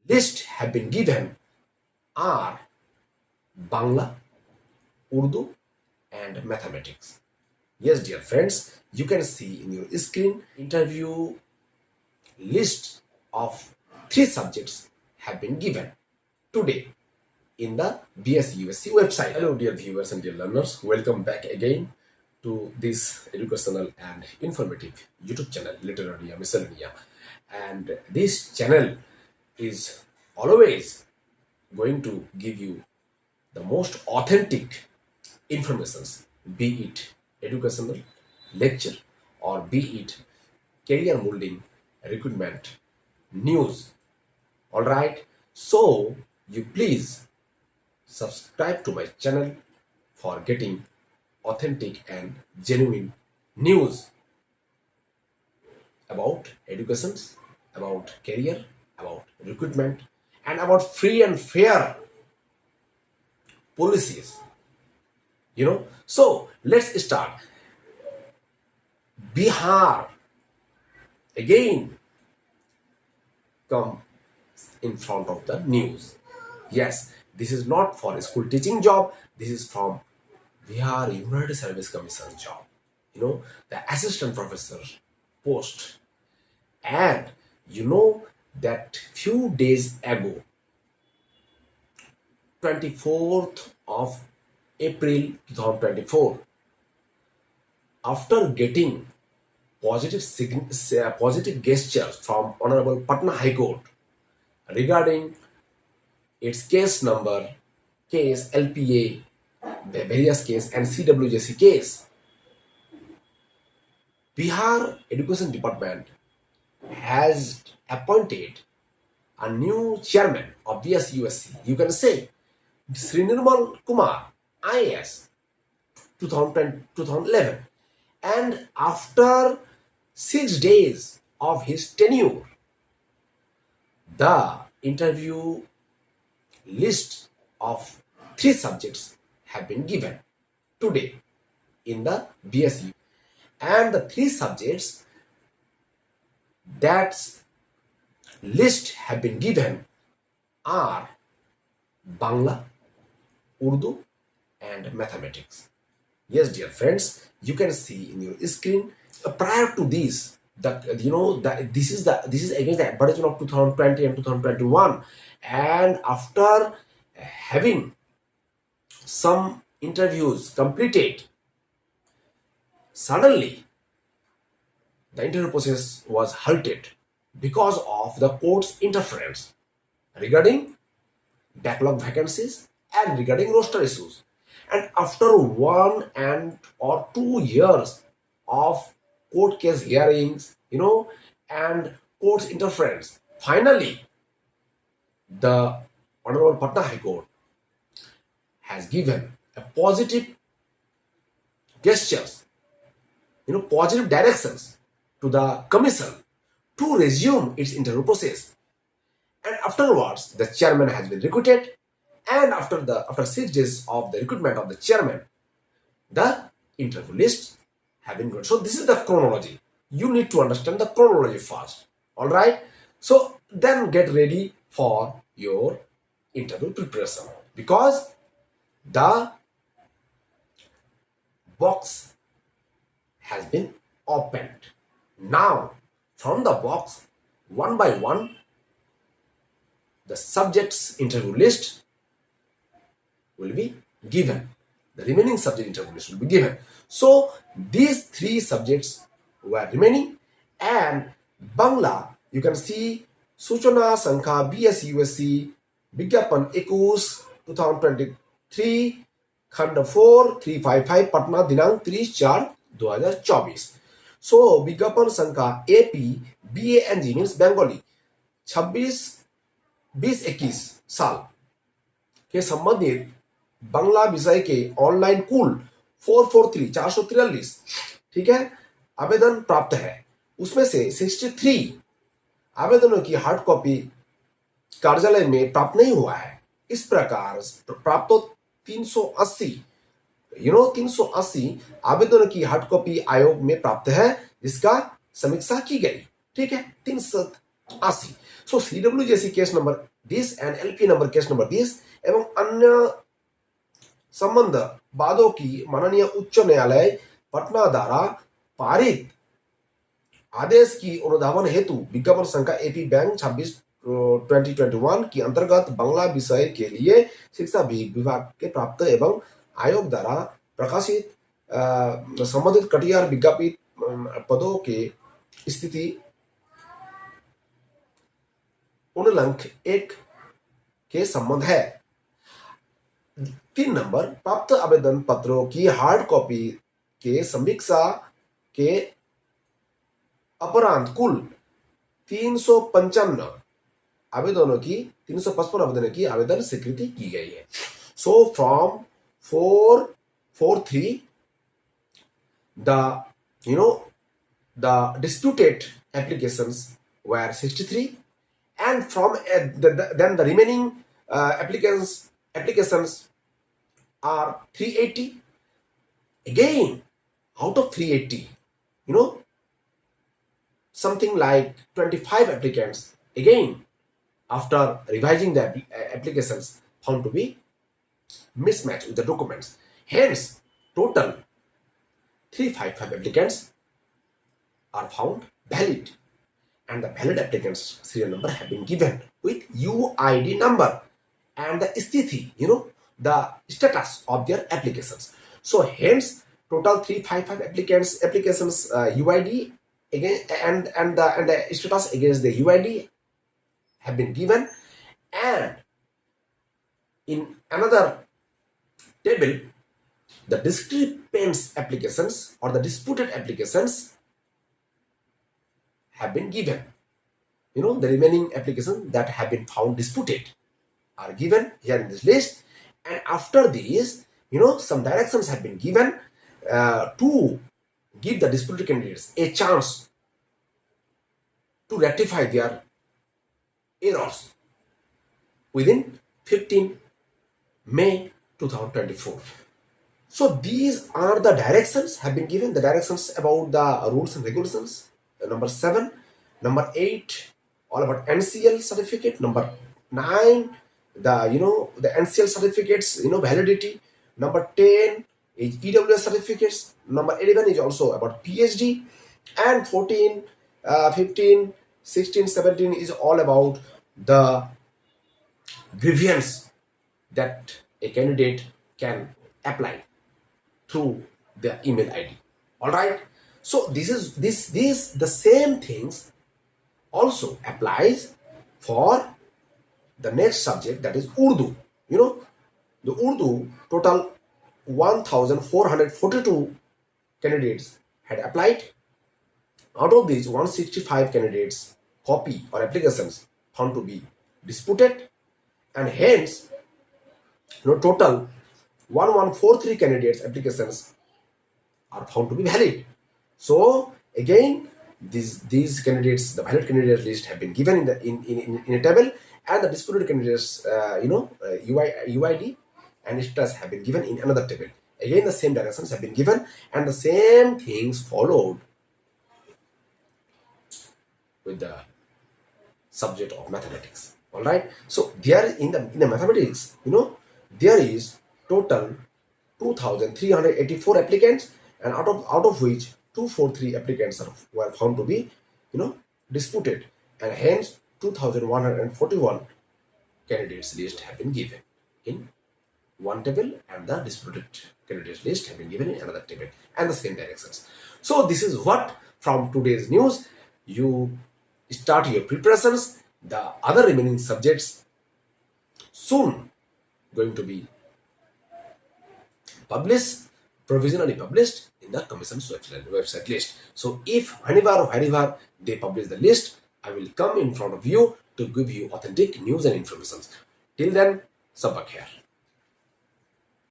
list have been given are Bangla, Urdu, and mathematics. Yes, dear friends, you can see in your screen interview list of three subjects have been given today in the BSUSC website. Hello, dear viewers and dear learners. Welcome back again to this educational and informative YouTube channel, Literaria Miscellanea. And this channel is always going to give you the most authentic informations, be it educational, lecture, or be it career molding, recruitment, news. All right. So you please subscribe to my channel for getting authentic and genuine news about educations, about career, about recruitment, and about free and fair policies. So let's start. Bihar again come in front of the news. Yes, this is not for a school teaching job. This is from Bihar United Service Commission job. The assistant professor post. And that few days ago, 24th of April 2024, after getting positive gestures from Honorable Patna High Court regarding its case number, case LPA, the various case, and CWJC case, Bihar Education Department has appointed a new chairman of BSUSC. You can say Sri Nirmal Kumar, IAS, 2011. And after 6 days of his tenure, the interview list of three subjects have been given today in the BSU. And the three subjects that list have been given are Bangla, Urdu, and mathematics. Yes, dear friends, you can see in your screen. Prior to this, this is against the advertisement of 2020 and 2021, and after having some interviews completed, suddenly the interview process was halted because of the court's interference regarding backlog vacancies and regarding roster issues. And after 1 or 2 years of court case hearings, and court's interference, finally, the Honorable Patna High Court has given a positive gestures, positive directions to the commission to resume its interview process. And afterwards, the chairman has been recruited. And after 6 days of the recruitment of the chairman, the interview list have been good. So this is the chronology. You need to understand the chronology first. All right. So then get ready for your interview preparation, because the box has been opened. Now, from the box, one by one, the subjects interview list will be given. The remaining subject interview list will be given. So these three subjects were remaining, and Bangla, you can see Suchana Sankha BSUSC Vigyapan 21 2023 खंड 4 355 पटना दिनांक 30/4/2024। सो विज्ञापन संख्या AP BA engineers Bengali 26-20-21 साल के संबंधित बांग्ला विषय के online कुल 443 ठीक है आवेदन प्राप्त है। उसमें से 63 आवेदनों की हार्ड कॉपी कार्यालय में प्राप्त नहीं हुआ है। इस प्रकार प्राप्त 380 आवेदनों की हार्ड कॉपी आयोग में प्राप्त है, जिसका समीक्षा की गई। ठीक है 380। सो CWJC case number this and LP number case number 20 एवं अन्य संबंध वादों की माननीय उच्च न्यायालय पटना द्वारा पारित आदेश की अनुधावन हेतु विज्ञापन संख्या एपी बैंक 26/2021 की अंतर्गत बांग्ला विषय के लिए शिक्षा विभाग के प्राप्त एवं आयोग द्वारा प्रकाशित संबंधित कटिहार विज्ञापित पदों के स्थिति उल्लंघ 1 के संबंध है। 3 नंबर प्राप्त आवेदन पत्रों की हार्ड कॉपी के समीक्षा के अपरांत कुल 355 आवेदनों की 355 आवेदनों की आवेदन स्वीकृति की गई है। So from 443 the disputed applications were 63 and from then the remaining applications are 380. Again, out of 380, something like 25 applicants again after revising the applications found to be mismatched with the documents. Hence, total 355 applicants are found valid and the valid applicants serial number have been given with UID number and the sthiti, the status of their applications. So hence total 355 applications UID again and the status against the UID have been given, and in another table the discrepant applications or the disputed applications have been given. The remaining applications that have been found disputed are given here in this list, and after this, some directions have been given to give the disputed candidates a chance to rectify their errors within 15 May 2024. So these are the directions have been given, the directions about the rules and regulations. Number 7, number 8, all about NCL certificate. Number 9, the NCL certificates, validity. Number 10 is EWS certificates. Number 11 is also about PhD, and 14, 15, 16, 17 is all about the grievance that a candidate can apply through their email ID. All right. So this the same things also applies for the next subject, that is Urdu. The Urdu total 1,442 candidates had applied. Out of these, 165 candidates copy or applications found to be disputed, and hence total 1143 candidates applications are found to be valid. So again, these candidates, the valid candidate list have been given in a table, and the disputed candidates UID and status have been given in another table. Again, the same directions have been given and the same things followed with the subject of mathematics. All right. So there in the mathematics, there is total 2,384 applicants, and out of which 243 applicants were found to be disputed, and hence 2,141 candidates list have been given in one table, and the disputed candidates list have been given in another table, and the same directions. So this is what from today's news. You start your preparations. The other remaining subjects soon going to be provisionally published in the Commission's website list. So if whenever they publish the list, I will come in front of you to give you authentic news and information. Till then, sabak khair.